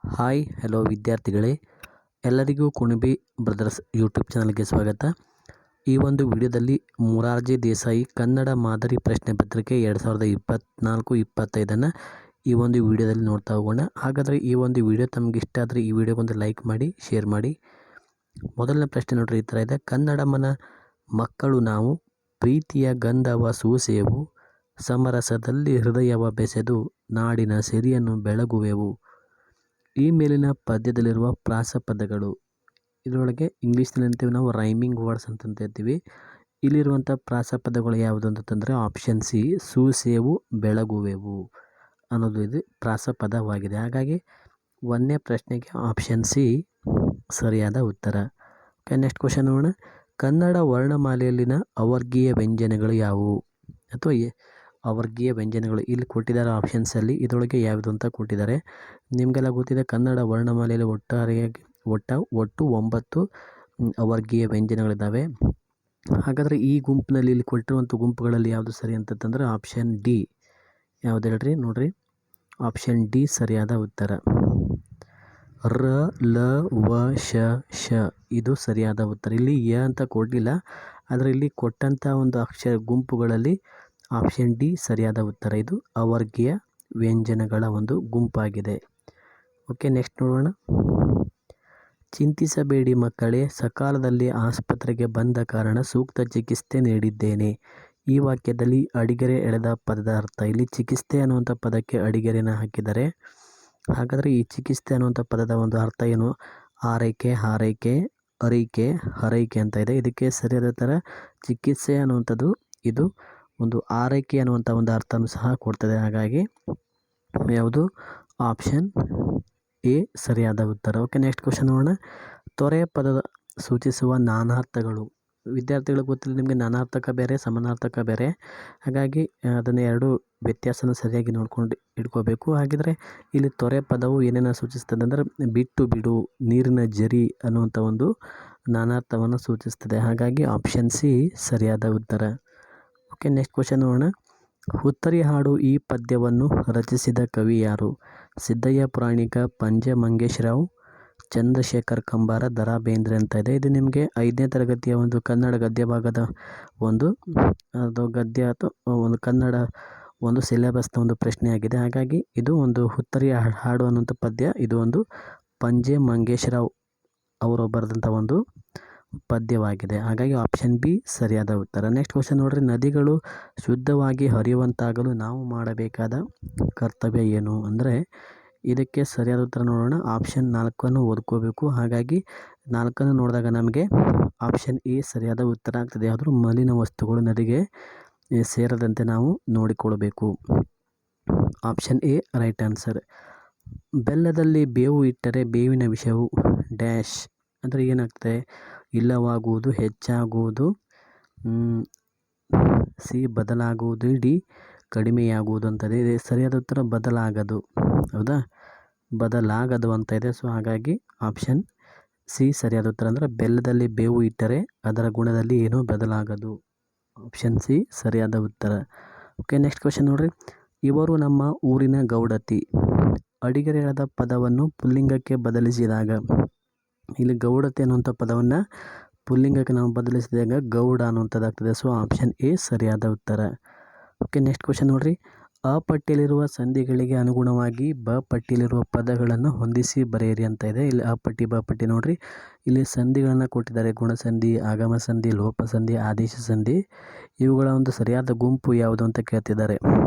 Hi hello ವಿದ್ಯಾರ್ಥಿಗಳೇ, ಎಲ್ಲರಿಗೂ ಕುಣಿಬಿ brothers YouTube ಚಾನಲ್ಗೆ ಸ್ವಾಗತ. ಈ ಒಂದು ವಿಡಿಯೋದಲ್ಲಿ ಮೊರಾರ್ಜಿ ದೇಸಾಯಿ ಕನ್ನಡ ಮಾದರಿ ಪ್ರಶ್ನೆ ಪತ್ರಿಕೆ 2024-25 ಈ ಒಂದು ವಿಡಿಯೋದಲ್ಲಿ ನೋಡ್ತಾ ಹೋಗೋಣ. ಹಾಗಾದರೆ ಈ ಒಂದು ವಿಡಿಯೋ ತಮಗೆ ಇಷ್ಟ ಆದರೆ ಈ ವಿಡಿಯೋಗೊಂದು ಲೈಕ್ ಮಾಡಿ, ಶೇರ್ ಮಾಡಿ. ಮೊದಲನೇ ಪ್ರಶ್ನೆ ನೋಡ್ರಿ, ಈ ಥರ ಇದೆ. ಕನ್ನಡಮ್ಮನ ಮಕ್ಕಳು ನಾವು, ಪ್ರೀತಿಯ ಗಂಧವ ಸೂಸೆವು, ಸಮರಸದಲ್ಲಿ ಹೃದಯವ ಬೆಸೆದು ನಾಡಿನ ಸಿರಿಯನ್ನು ಬೆಳಗುವೆವು. ಈ ಮೇಲಿನ ಪದ್ಯದಲ್ಲಿರುವ ಪ್ರಾಸಪದಗಳು, ಇದರೊಳಗೆ ಇಂಗ್ಲೀಷ್ನಲ್ಲಿ ಅಂತೀವಿ ನಾವು ರೈಮಿಂಗ್ ವರ್ಡ್ಸ್ ಅಂತ ಹೇಳ್ತೀವಿ. ಇಲ್ಲಿರುವಂಥ ಪ್ರಾಸಪದಗಳು ಯಾವುದು ಅಂತಂದರೆ ಆಪ್ಷನ್ ಸಿ, ಸೂಸೇವು ಬೆಳಗುವೆವು ಅನ್ನೋದು ಇದು ಪ್ರಾಸಪದವಾಗಿದೆ. ಹಾಗಾಗಿ ಒಂದನೇ ಪ್ರಶ್ನೆಗೆ ಆಪ್ಷನ್ ಸಿ ಸರಿಯಾದ ಉತ್ತರ. ನೆಕ್ಸ್ಟ್ ಕ್ವಶನ್ ನೋಡೋಣ. ಕನ್ನಡ ವರ್ಣಮಾಲೆಯಲ್ಲಿನ ಅವರ್ಗೀಯ ವ್ಯಂಜನಗಳು ಯಾವುವು? ಅಥವಾ ಅವರ್ಗೀಯ ವ್ಯಂಜನಗಳು ಇಲ್ಲಿ ಕೊಟ್ಟಿದ್ದಾರೆ ಆಪ್ಷನ್ಸಲ್ಲಿ. ಇದರೊಳಗೆ ಯಾವುದು ಅಂತ ಕೊಟ್ಟಿದ್ದಾರೆ. ನಿಮಗೆಲ್ಲ ಗೊತ್ತಿದೆ, ಕನ್ನಡ ವರ್ಣಮಾಲೆಯಲ್ಲಿ ಒಟ್ಟು 9 ಅವರ್ಗೀಯ ವ್ಯಂಜನಗಳಿದ್ದಾವೆ. ಹಾಗಾದರೆ ಈ ಗುಂಪಿನಲ್ಲಿ ಇಲ್ಲಿ ಕೊಟ್ಟಿರುವಂಥ ಗುಂಪುಗಳಲ್ಲಿ ಯಾವುದು ಸರಿ ಅಂತಂದರೆ ಆಪ್ಷನ್ ಡಿ. ಯಾವುದು ಹೇಳ್ರಿ? ನೋಡ್ರಿ, ಆಪ್ಷನ್ ಡಿ ಸರಿಯಾದ ಉತ್ತರ. ರ, ಲ, ವ, ಶ, ಶ ಇದು ಸರಿಯಾದ ಉತ್ತರ. ಇಲ್ಲಿ ಯ ಅಂತ ಕೊಡಲಿಲ್ಲ, ಆದರೆ ಇಲ್ಲಿ ಕೊಟ್ಟಂಥ ಒಂದು ಅಕ್ಷರ ಗುಂಪುಗಳಲ್ಲಿ ಆಪ್ಷನ್ ಡಿ ಸರಿಯಾದ ಉತ್ತರ. ಇದು ಅವರ್ಗೀಯ ವ್ಯಂಜನಗಳ ಒಂದು ಗುಂಪಾಗಿದೆ. ಓಕೆ, ನೆಕ್ಸ್ಟ್ ನೋಡೋಣ. ಚಿಂತಿಸಬೇಡಿ ಮಕ್ಕಳೇ, ಸಕಾಲದಲ್ಲಿ ಆಸ್ಪತ್ರೆಗೆ ಬಂದ ಕಾರಣ ಸೂಕ್ತ ಚಿಕಿತ್ಸೆ ನೀಡಿದ್ದೇನೆ. ಈ ವಾಕ್ಯದಲ್ಲಿ ಅಡಿಗೆರೆ ಎಳೆದ ಪದದ ಅರ್ಥ. ಇಲ್ಲಿ ಚಿಕಿತ್ಸೆ ಅನ್ನುವಂಥ ಪದಕ್ಕೆ ಅಡಿಗೆರೆನ ಹಾಕಿದ್ದಾರೆ. ಹಾಗಾದರೆ ಈ ಚಿಕಿತ್ಸೆ ಅನ್ನುವಂಥ ಪದದ ಒಂದು ಅರ್ಥ ಏನು? ಆರೈಕೆ, ಹಾರೈಕೆ, ಅರೈಕೆ, ಹರೈಕೆ ಅಂತ ಇದೆ. ಇದಕ್ಕೆ ಸರಿಯಾದ ಥರ ಚಿಕಿತ್ಸೆ ಅನ್ನುವಂಥದ್ದು ಇದು ಒಂದು ಆರೈಕೆ ಅನ್ನುವಂಥ ಒಂದು ಅರ್ಥನೂ ಸಹ ಕೊಡ್ತದೆ. ಹಾಗಾಗಿ ಯಾವುದು? ಆಪ್ಷನ್ ಎ ಸರಿಯಾದ ಉತ್ತರ. ಓಕೆ, ನೆಕ್ಸ್ಟ್ ಕ್ವಶನ್ ನೋಡೋಣ. ತೊರೆ ಪದದ ಸೂಚಿಸುವ ನಾನಾರ್ಥಗಳು. ವಿದ್ಯಾರ್ಥಿಗಳಿಗೆ ಗೊತ್ತಿಲ್ಲ ನಿಮಗೆ, ನಾನಾರ್ಥಕ ಬೇರೆ, ಸಮಾನಾರ್ಥಕ ಬೇರೆ. ಹಾಗಾಗಿ ಅದನ್ನು ಎರಡು ವ್ಯತ್ಯಾಸನ ಸರಿಯಾಗಿ ನೋಡ್ಕೊಂಡು ಇಟ್ಕೋಬೇಕು. ಹಾಗಿದ್ರೆ ಇಲ್ಲಿ ತೊರೆ ಪದವು ಏನೇನು ಸೂಚಿಸ್ತದೆ ಅಂದರೆ ಬಿಟ್ಟು ಬಿಡು, ನೀರಿನ ಜರಿ ಅನ್ನುವಂಥ ಒಂದು ನಾನಾರ್ಥವನ್ನು ಸೂಚಿಸ್ತದೆ. ಹಾಗಾಗಿ ಆಪ್ಷನ್ ಸಿ ಸರಿಯಾದ ಉತ್ತರ. ಓಕೆ, ನೆಕ್ಸ್ಟ್ ಕ್ವಶನ್ ನೋಡೋಣ. ಹುತ್ತರಿ ಹಾಡು ಈ ಪದ್ಯವನ್ನು ರಚಿಸಿದ ಕವಿ ಯಾರು? ಸಿದ್ದಯ್ಯ ಪುರಾಣಿಕ, ಪಂಜ ಮಂಗೇಶ್ರಾವ್, ಚಂದ್ರಶೇಖರ್ ಕಂಬಾರ, ದ ರಾ ಬೇಂದ್ರೆ ಅಂತ ಇದೆ. ಇದು ನಿಮಗೆ 5ನೇ ತರಗತಿಯ ಒಂದು ಕನ್ನಡ ಗದ್ಯ ಭಾಗದ ಒಂದು ಗದ್ಯ ಅಥವಾ ಒಂದು ಕನ್ನಡ ಒಂದು ಸಿಲೆಬಸ್ನ ಒಂದು ಪ್ರಶ್ನೆಯಾಗಿದೆ. ಹಾಗಾಗಿ ಇದು ಒಂದು ಹುತ್ತರಿ ಹಾಡು ಅನ್ನುವಂಥ ಪದ್ಯ, ಇದು ಒಂದು ಪಂಜೆ ಮಂಗೇಶ್ರಾವ್ ಅವರು ಬರೆದಂಥ ಒಂದು ಪದ್ಯವಾಗಿದೆ. ಹಾಗಾಗಿ ಆಪ್ಷನ್ ಬಿ ಸರಿಯಾದ ಉತ್ತರ. ನೆಕ್ಸ್ಟ್ ಕ್ವಶನ್ ನೋಡ್ರಿ. ನದಿಗಳು ಶುದ್ಧವಾಗಿ ಹರಿಯುವಂತಾಗಲು ನಾವು ಮಾಡಬೇಕಾದ ಕರ್ತವ್ಯ ಏನು? ಅಂದರೆ ಇದಕ್ಕೆ ಸರಿಯಾದ ಉತ್ತರ ನೋಡೋಣ. ಆಪ್ಷನ್ 4 ಓದ್ಕೋಬೇಕು. ಹಾಗಾಗಿ 4 ನೋಡಿದಾಗ ನಮಗೆ ಆಪ್ಷನ್ ಎ ಸರಿಯಾದ ಉತ್ತರ ಆಗ್ತದೆ. ಯಾವುದು? ಮಲಿನ ವಸ್ತುಗಳು ನದಿಗೆ ಸೇರದಂತೆ ನಾವು ನೋಡಿಕೊಳ್ಳಬೇಕು. Option A right answer. ಬೆಲ್ಲದಲ್ಲಿ ಬೇವು ಇಟ್ಟರೆ ಬೇವಿನ ವಿಷವು ಡ್ಯಾಶ್ ಅಂದರೆ ಏನಾಗ್ತದೆ? ಇಲ್ಲವಾಗುವುದು, ಹೆಚ್ಚಾಗುವುದು, ಸಿ ಬದಲಾಗುವುದು, ಡಿ ಕಡಿಮೆಯಾಗುವುದು ಅಂತದೆ. ಇದೆ ಸರಿಯಾದ ಉತ್ತರ ಬದಲಾಗದು. ಹೌದಾ? ಬದಲಾಗದು ಅಂತ ಇದೆ. ಸೊ ಹಾಗಾಗಿ ಆಪ್ಷನ್ ಸಿ ಸರಿಯಾದ ಉತ್ತರ. ಅಂದರೆ ಬೆಲ್ಲದಲ್ಲಿ ಬೇವು ಇಟ್ಟರೆ ಅದರ ಗುಣದಲ್ಲಿ ಏನೂ ಬದಲಾಗದು. ಆಪ್ಷನ್ ಸಿ ಸರಿಯಾದ ಉತ್ತರ. ಓಕೆ, ನೆಕ್ಸ್ಟ್ ಕ್ವಶನ್ ನೋಡ್ರಿ. ಇವರು ನಮ್ಮ ಊರಿನ ಗೌಡತಿ. ಅಡಿಗೆರೆ ಎಳೆದ ಪದವನ್ನು ಪುಲ್ಲಿಂಗಕ್ಕೆ ಬದಲಿಸಿದಾಗ, ಇಲ್ಲಿ ಗೌಡತಿ ಅನ್ನುವಂಥ ಪದವನ್ನು ಪುಲ್ಲಿಂಗಕ್ಕೆ ನಾವು ಬದಲಿಸಿದಾಗ ಗೌಡ ಅನ್ನುವಂಥದ್ದಾಗ್ತದೆ. ಸೊ ಆಪ್ಷನ್ ಎ ಸರಿಯಾದ ಉತ್ತರ. ಓಕೆ, ನೆಕ್ಸ್ಟ್ ಕ್ವಶನ್ ನೋಡ್ರಿ. ಅ ಪಟ್ಟಿಯಲ್ಲಿರುವ ಸಂಧಿಗಳಿಗೆ ಅನುಗುಣವಾಗಿ ಬ ಪಟ್ಟಿಯಲ್ಲಿರುವ ಪದಗಳನ್ನು ಹೊಂದಿಸಿ ಬರೆಯಿರಿ ಅಂತ ಇದೆ. ಇಲ್ಲಿ ಅ ಪಟ್ಟಿ, ಬ ಪಟ್ಟಿ ನೋಡ್ರಿ. ಇಲ್ಲಿ ಸಂಧಿಗಳನ್ನು ಕೊಟ್ಟಿದ್ದಾರೆ. ಗುಣಸಂಧಿ, ಆಗಮ ಸಂಧಿ, ಲೋಪ ಸಂಧಿ, ಆದೇಶ ಸಂಧಿ. ಇವುಗಳ ಒಂದು ಸರಿಯಾದ ಗುಂಪು ಯಾವುದು ಅಂತ ಕೇಳ್ತಿದ್ದಾರೆ.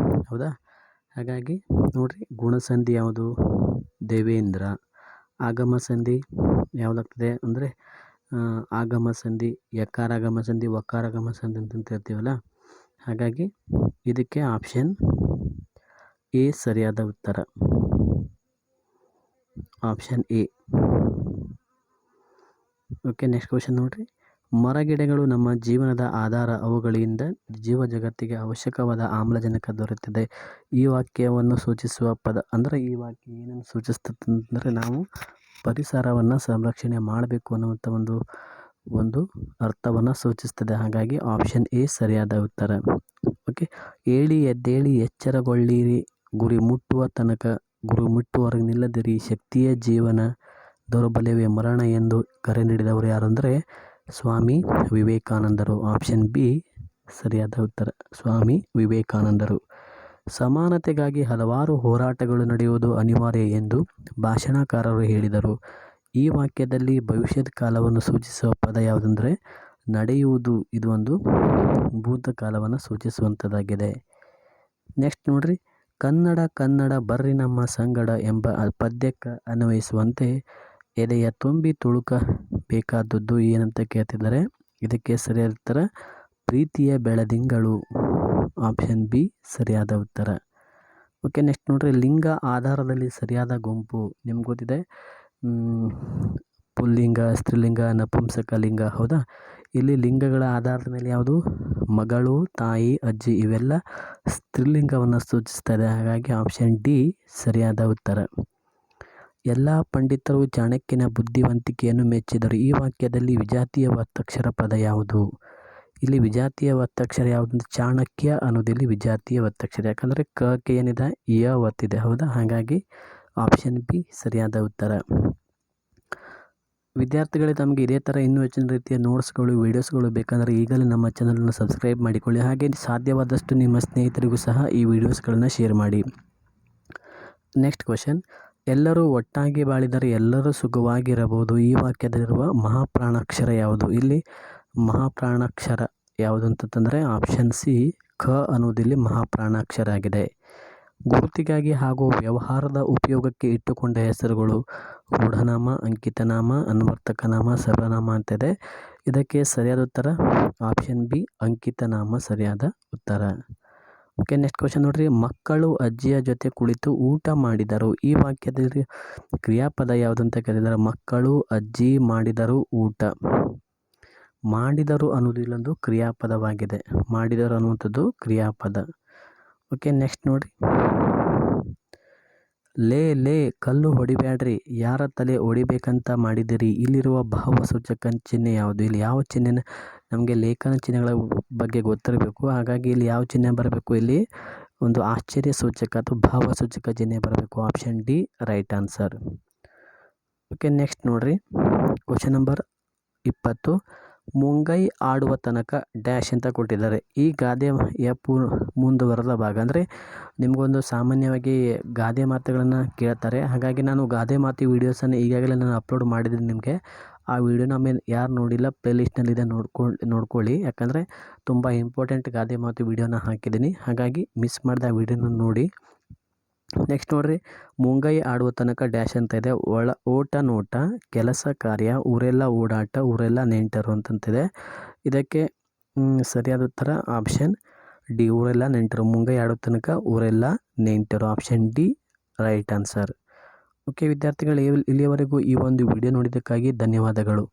ಹೌದಾ? ಹಾಗಾಗಿ ನೋಡ್ರಿ, ಗುಣಸಂಧಿ ಯಾವುದು? ದೇವೇಂದ್ರ. ಆಗಮ ಸಂಧಿ ಯಾವುದಾಗ್ತದೆ ಅಂದರೆ ಆಗಮ ಸಂಧಿ, ಯಕಾರಾಗಮ ಸಂಧಿ, ವಕಾರಾಗಮ ಸಂಧಿ ಅಂತ ಹೇಳ್ತೀವಲ್ಲ. ಹಾಗಾಗಿ ಇದಕ್ಕೆ ಆಪ್ಷನ್ ಎ ಸರಿಯಾದ ಉತ್ತರ. Option A. Okay, next question ನೋಡ್ರಿ. ಮರಗಿಡಗಳು ನಮ್ಮ ಜೀವನದ ಆಧಾರ, ಅವುಗಳಿಂದ ಜೀವ ಜಗತ್ತಿಗೆ ಅವಶ್ಯಕವಾದ ಆಮ್ಲಜನಕ ದೊರೆತಿದೆ. ಈ ವಾಕ್ಯವನ್ನು ಸೂಚಿಸುವ ಪದ ಅಂದರೆ ಈ ವಾಕ್ಯ ಏನನ್ನು ಸೂಚಿಸ್ತದೆ ಅಂದರೆ ನಾವು ಪರಿಸರವನ್ನು ಸಂರಕ್ಷಣೆ ಮಾಡಬೇಕು ಅನ್ನುವಂಥ ಒಂದು ಅರ್ಥವನ್ನು ಸೂಚಿಸ್ತದೆ. ಹಾಗಾಗಿ ಆಪ್ಷನ್ ಎ ಸರಿಯಾದ ಉತ್ತರ. ಓಕೆ, ಏಳಿ ಎದ್ದೇಳಿ ಎಚ್ಚರಗೊಳ್ಳಿರಿ, ಗುರಿ ಮುಟ್ಟುವ ತನಕ ಗುರು ಮುಟ್ಟುವರೆಗೆ ನಿಲ್ಲದಿರಿ, ಶಕ್ತಿಯೇ ಜೀವನ, ದೌರ್ಬಲ್ಯವೇ ಮರಣ ಎಂದು ಕರೆ ನೀಡಿದವರು ಯಾರು ಅಂದರೆ ಸ್ವಾಮಿ ವಿವೇಕಾನಂದರು. ಆಪ್ಷನ್ ಬಿ ಸರಿಯಾದ ಉತ್ತರ, ಸ್ವಾಮಿ ವಿವೇಕಾನಂದರು. ಸಮಾನತೆಗಾಗಿ ಹಲವಾರು ಹೋರಾಟಗಳು ನಡೆಯುವುದು ಅನಿವಾರ್ಯ ಎಂದು ಭಾಷಣಕಾರರು ಹೇಳಿದರು. ಈ ವಾಕ್ಯದಲ್ಲಿ ಭವಿಷ್ಯದ ಕಾಲವನ್ನು ಸೂಚಿಸುವ ಪದ ಯಾವುದಂದರೆ ನಡೆಯುವುದು. ಇದು ಒಂದು ಭೂತಕಾಲವನ್ನು ಸೂಚಿಸುವಂಥದ್ದಾಗಿದೆ. ನೆಕ್ಸ್ಟ್ ನೋಡ್ರಿ, ಕನ್ನಡ ಕನ್ನಡ ಬರ್ರಿ ನಮ್ಮ ಸಂಗಡ ಎಂಬ ಪದ್ಯಕ್ಕೆ ಅನ್ವಯಿಸುವಂತೆ ಎದೆಯ ತುಂಬಿ ತುಳುಕಬೇಕಾದದ್ದು ಏನಂತ ಕೇಳ್ತಿದ್ದಾರೆ. ಇದಕ್ಕೆ ಸರಿಯಾದ ಉತ್ತರ ಪ್ರೀತಿಯ ಬೆಳದಿಂಗಳು. ಆಪ್ಷನ್ ಬಿ ಸರಿಯಾದ ಉತ್ತರ. ಓಕೆ, ನೆಕ್ಸ್ಟ್ ನೋಡ್ರಿ, ಲಿಂಗ ಆಧಾರದಲ್ಲಿ ಸರಿಯಾದ ಗುಂಪು ನಿಮ್ಗೆ ಗೊತ್ತಿದೆ. ಪುಲ್ಲಿಂಗ, ಸ್ತ್ರೀಲಿಂಗ, ನಪುಂಸಕ ಲಿಂಗ. ಹೌದಾ, ಇಲ್ಲಿ ಲಿಂಗಗಳ ಆಧಾರದ ಮೇಲೆ ಯಾವುದು ಮಗಳು, ತಾಯಿ, ಅಜ್ಜಿ ಇವೆಲ್ಲ ಸ್ತ್ರೀಲಿಂಗವನ್ನು ಸೂಚಿಸ್ತಾ ಇದೆ. ಹಾಗಾಗಿ ಆಪ್ಷನ್ ಡಿ ಸರಿಯಾದ ಉತ್ತರ. ಎಲ್ಲ ಪಂಡಿತರು ಚಾಣಕ್ಯನ ಬುದ್ಧಿವಂತಿಕೆಯನ್ನು ಮೆಚ್ಚಿದರು. ಈ ವಾಕ್ಯದಲ್ಲಿ ವಿಜಾತೀಯ ಒತ್ತಕ್ಷರ ಪದ ಯಾವುದು? ಇಲ್ಲಿ ವಿಜಾತೀಯ ಒತ್ತಕ್ಷರ ಯಾವುದು? ಚಾಣಕ್ಯ ಅನ್ನೋದಿಲ್ಲಿ ವಿಜಾತೀಯ ಒತ್ತಕ್ಷರ. ಯಾಕಂದರೆ ಕ ಏನಿದೆ ಯ ಒತ್ತಿದೆ. ಹೌದಾ, ಹಾಗಾಗಿ ಆಪ್ಷನ್ ಬಿ ಸರಿಯಾದ ಉತ್ತರ. ವಿದ್ಯಾರ್ಥಿಗಳೇ, ತಮಗೆ ಇದೇ ಥರ ಇನ್ನೂ ಹೆಚ್ಚಿನ ರೀತಿಯ ನೋಟ್ಸ್ಗಳು, ವೀಡಿಯೋಸ್ಗಳು ಬೇಕಂದರೆ ಈಗಲೇ ನಮ್ಮ ಚಾನಲನ್ನು ಸಬ್ಸ್ಕ್ರೈಬ್ ಮಾಡಿಕೊಳ್ಳಿ. ಹಾಗೆ ಸಾಧ್ಯವಾದಷ್ಟು ನಿಮ್ಮ ಸ್ನೇಹಿತರಿಗೂ ಸಹ ಈ ವಿಡಿಯೋಸ್ಗಳನ್ನು ಶೇರ್ ಮಾಡಿ. ನೆಕ್ಸ್ಟ್ ಕ್ವಶನ್, ಎಲ್ಲರೂ ಒಟ್ಟಾಗಿ ಬಾಳಿದರೆ ಎಲ್ಲರೂ ಸುಖವಾಗಿರಬಹುದು. ಈ ವಾಕ್ಯದಲ್ಲಿರುವ ಮಹಾಪ್ರಾಣಾಕ್ಷರ ಯಾವುದು? ಇಲ್ಲಿ ಮಹಾಪ್ರಾಣಾಕ್ಷರ ಯಾವುದು ಅಂತಂದರೆ ಆಪ್ಷನ್ ಸಿ ಖ ಅನ್ನೋದಿಲ್ಲಿ ಮಹಾಪ್ರಾಣಾಕ್ಷರ ಆಗಿದೆ. ಗುರುತಿಗಾಗಿ ಹಾಗೂ ವ್ಯವಹಾರದ ಉಪಯೋಗಕ್ಕೆ ಇಟ್ಟುಕೊಂಡ ಹೆಸರುಗಳು ರೂಢನಾಮ, ಅಂಕಿತನಾಮ, ಅನ್ವರ್ತಕನಾಮ, ಸರ್ವನಾಮ ಅಂತಿದೆ. ಇದಕ್ಕೆ ಸರಿಯಾದ ಉತ್ತರ ಆಪ್ಷನ್ ಬಿ ಅಂಕಿತನಾಮ ಸರಿಯಾದ ಉತ್ತರ. ಓಕೆ, ನೆಕ್ಸ್ಟ್ ಕ್ವಶನ್ ನೋಡ್ರಿ, ಮಕ್ಕಳು ಅಜ್ಜಿಯ ಜೊತೆ ಕುಳಿತು ಊಟ ಮಾಡಿದರು. ಈ ವಾಕ್ಯದಲ್ಲಿ ಕ್ರಿಯಾಪದ ಯಾವುದಂತ ಕೇಳಿದರೆ ಮಕ್ಕಳು ಅಜ್ಜಿ ಮಾಡಿದರು ಊಟ. ಮಾಡಿದರು ಅನ್ನೋದು ಇಲ್ಲೊಂದು ಕ್ರಿಯಾಪದವಾಗಿದೆ. ಮಾಡಿದರು ಅನ್ನುವಂಥದ್ದು ಕ್ರಿಯಾಪದ. ಓಕೆ, ನೆಕ್ಸ್ಟ್ ನೋಡಿರಿ, ಲೇ ಕಲ್ಲು ಹೊಡಿಬ್ಯಾಡ್ರಿ, ಯಾರ ತಲೆ ಹೊಡಿಬೇಕಂತ ಮಾಡಿದಿರಿ. ಇಲ್ಲಿರುವ ಭಾವಸೂಚಕ ಚಿಹ್ನೆ ಯಾವುದು? ಇಲ್ಲಿ ಯಾವ ಚಿಹ್ನೆನ ನಮಗೆ ಲೇಖನ ಚಿಹ್ನೆಗಳ ಬಗ್ಗೆ ಗೊತ್ತಿರಬೇಕು. ಹಾಗಾಗಿ ಇಲ್ಲಿ ಯಾವ ಚಿಹ್ನೆ ಬರಬೇಕು? ಇಲ್ಲಿ ಒಂದು ಆಶ್ಚರ್ಯ ಸೂಚಕ ಅಥವಾ ಭಾವಸೂಚಕ ಚಿಹ್ನೆ ಬರಬೇಕು. Option D right answer. Okay, next ನೋಡ್ರಿ, ಕ್ವಶನ್ ನಂಬರ್ 20, ಮುಂಗೈ ಆಡುವ ತನಕ ಡ್ಯಾಶ್ ಅಂತ ಕೊಟ್ಟಿದ್ದಾರೆ. ಈ ಗಾದೆಯ ಮುಂದುವರೆದ ಭಾಗ ಅಂದರೆ ನಿಮಗೊಂದು ಸಾಮಾನ್ಯವಾಗಿ ಗಾದೆ ಮಾತುಗಳನ್ನು ಕೇಳ್ತಾರೆ. ಹಾಗಾಗಿ ನಾನು ಗಾದೆ ಮಾತು ವೀಡಿಯೋಸನ್ನು ಈಗಾಗಲೇ ನಾನು ಅಪ್ಲೋಡ್ ಮಾಡಿದ್ದೀನಿ ನಿಮಗೆ. ಆ ವಿಡಿಯೋನ ಯಾರು ನೋಡಿಲ್ಲ ಪ್ಲೇಲಿಸ್ಟ್ನಲ್ಲಿದೆ, ನೋಡ್ಕೊಳ್ಳಿ. ಯಾಕಂದರೆ ತುಂಬ ಇಂಪಾರ್ಟೆಂಟ್ ಗಾದೆ ಮಾತು ವಿಡಿಯೋನ ಹಾಕಿದ್ದೀನಿ. ಹಾಗಾಗಿ ಮಿಸ್ ಮಾಡಿದ ಆ ವಿಡಿಯೋನ ನೋಡಿ. ನೆಕ್ಸ್ಟ್ ನೋಡ್ರಿ, ಮುಂಗೈ ಆಡುವ ತನಕ ಡ್ಯಾಶ್ ಅಂತ ಇದೆ. ಓಟ ನೋಟ, ಕೆಲಸ ಕಾರ್ಯ, ಊರೆಲ್ಲ ಓಡಾಟ, ಊರೆಲ್ಲ ನೆಂಟರು ಅಂತಂತಿದೆ. ಇದಕ್ಕೆ ಸರಿಯಾದ ಉತ್ತರ ಆಪ್ಷನ್ ಡಿ ಊರೆಲ್ಲ ನೆಂಟರು. ಮುಂಗೈ ಆಡುವ ತನಕ ಊರೆಲ್ಲ ನೆಂಟರು. Option D right answer. Okay ವಿದ್ಯಾರ್ಥಿಗಳು, ಇಲ್ಲಿಯವರೆಗೂ ಈ ಒಂದು ವಿಡಿಯೋ ನೋಡಿದ್ದಕ್ಕಾಗಿ ಧನ್ಯವಾದಗಳು.